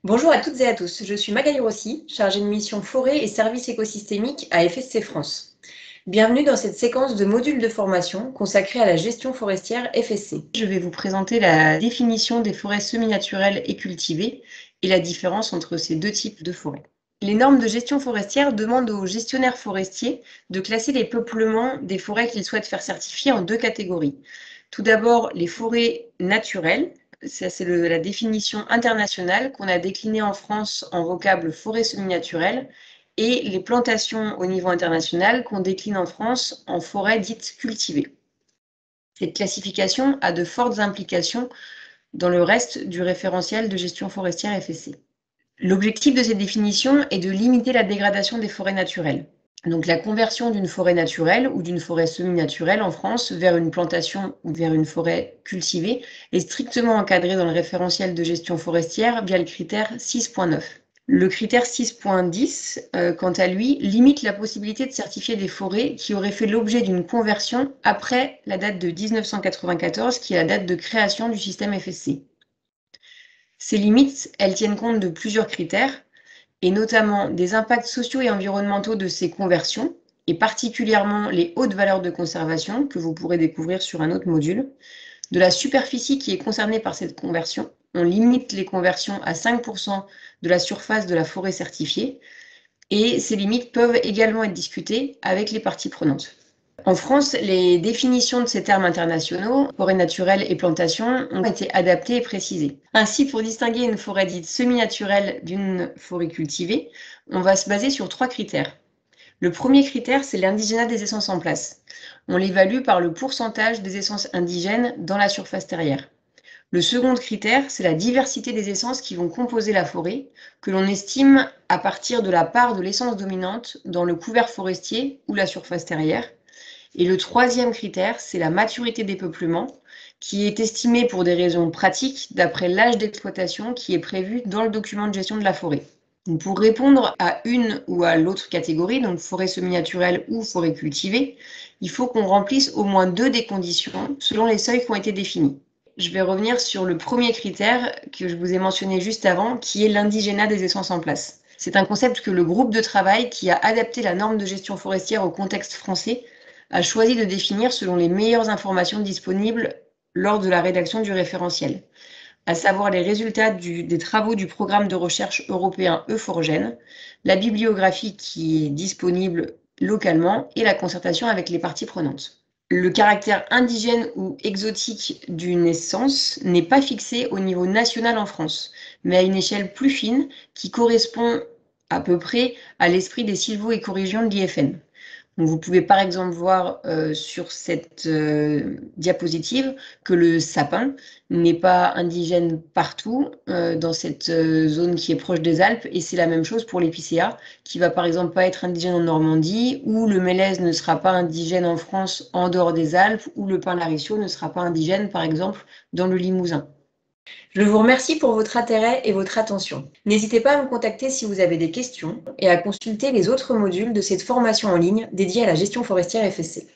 Bonjour à toutes et à tous, je suis Magali Rossi, chargée de mission forêt et services écosystémiques à FSC France. Bienvenue dans cette séquence de modules de formation consacrée à la gestion forestière FSC. Je vais vous présenter la définition des forêts semi-naturelles et cultivées et la différence entre ces deux types de forêts. Les normes de gestion forestière demandent aux gestionnaires forestiers de classer les peuplements des forêts qu'ils souhaitent faire certifier en deux catégories. Tout d'abord, les forêts naturelles. Ça, c'est la définition internationale qu'on a déclinée en France en vocable forêt semi-naturelle et les plantations au niveau international qu'on décline en France en forêt dite cultivée. Cette classification a de fortes implications dans le reste du référentiel de gestion forestière FSC. L'objectif de cette définition est de limiter la dégradation des forêts naturelles. Donc la conversion d'une forêt naturelle ou d'une forêt semi-naturelle en France vers une plantation ou vers une forêt cultivée est strictement encadrée dans le référentiel de gestion forestière via le critère 6.9. Le critère 6.10, quant à lui, limite la possibilité de certifier des forêts qui auraient fait l'objet d'une conversion après la date de 1994, qui est la date de création du système FSC. Ces limites, elles tiennent compte de plusieurs critères, et notamment des impacts sociaux et environnementaux de ces conversions, et particulièrement les hautes valeurs de conservation, que vous pourrez découvrir sur un autre module, de la superficie qui est concernée par cette conversion. On limite les conversions à 5% de la surface de la forêt certifiée, et ces limites peuvent également être discutées avec les parties prenantes. En France, les définitions de ces termes internationaux, forêt naturelle et plantation, ont été adaptées et précisées. Ainsi, pour distinguer une forêt dite semi-naturelle d'une forêt cultivée, on va se baser sur 3 critères. Le premier critère, c'est l'indigénat des essences en place. On l'évalue par le pourcentage des essences indigènes dans la surface terrière. Le second critère, c'est la diversité des essences qui vont composer la forêt, que l'on estime à partir de la part de l'essence dominante dans le couvert forestier ou la surface terrière. Et le troisième critère, c'est la maturité des peuplements, qui est estimée pour des raisons pratiques d'après l'âge d'exploitation qui est prévu dans le document de gestion de la forêt. Donc pour répondre à une ou à l'autre catégorie, donc forêt semi-naturelle ou forêt cultivée, il faut qu'on remplisse au moins 2 des conditions selon les seuils qui ont été définis. Je vais revenir sur le premier critère que je vous ai mentionné juste avant, qui est l'indigénat des essences en place. C'est un concept que le groupe de travail qui a adapté la norme de gestion forestière au contexte français a choisi de définir selon les meilleures informations disponibles lors de la rédaction du référentiel, à savoir les résultats des travaux du programme de recherche européen Euforgen, la bibliographie qui est disponible localement et la concertation avec les parties prenantes. Le caractère indigène ou exotique d'une essence n'est pas fixé au niveau national en France, mais à une échelle plus fine qui correspond à peu près à l'esprit des sylvo-écorégions de l'IFN. Donc vous pouvez par exemple voir sur cette diapositive que le sapin n'est pas indigène partout dans cette zone qui est proche des Alpes, et c'est la même chose pour l'épicéa qui va par exemple pas être indigène en Normandie, ou le mélèze ne sera pas indigène en France en dehors des Alpes, ou le pin laricio ne sera pas indigène par exemple dans le Limousin. Je vous remercie pour votre intérêt et votre attention. N'hésitez pas à me contacter si vous avez des questions et à consulter les autres modules de cette formation en ligne dédiée à la gestion forestière FSC.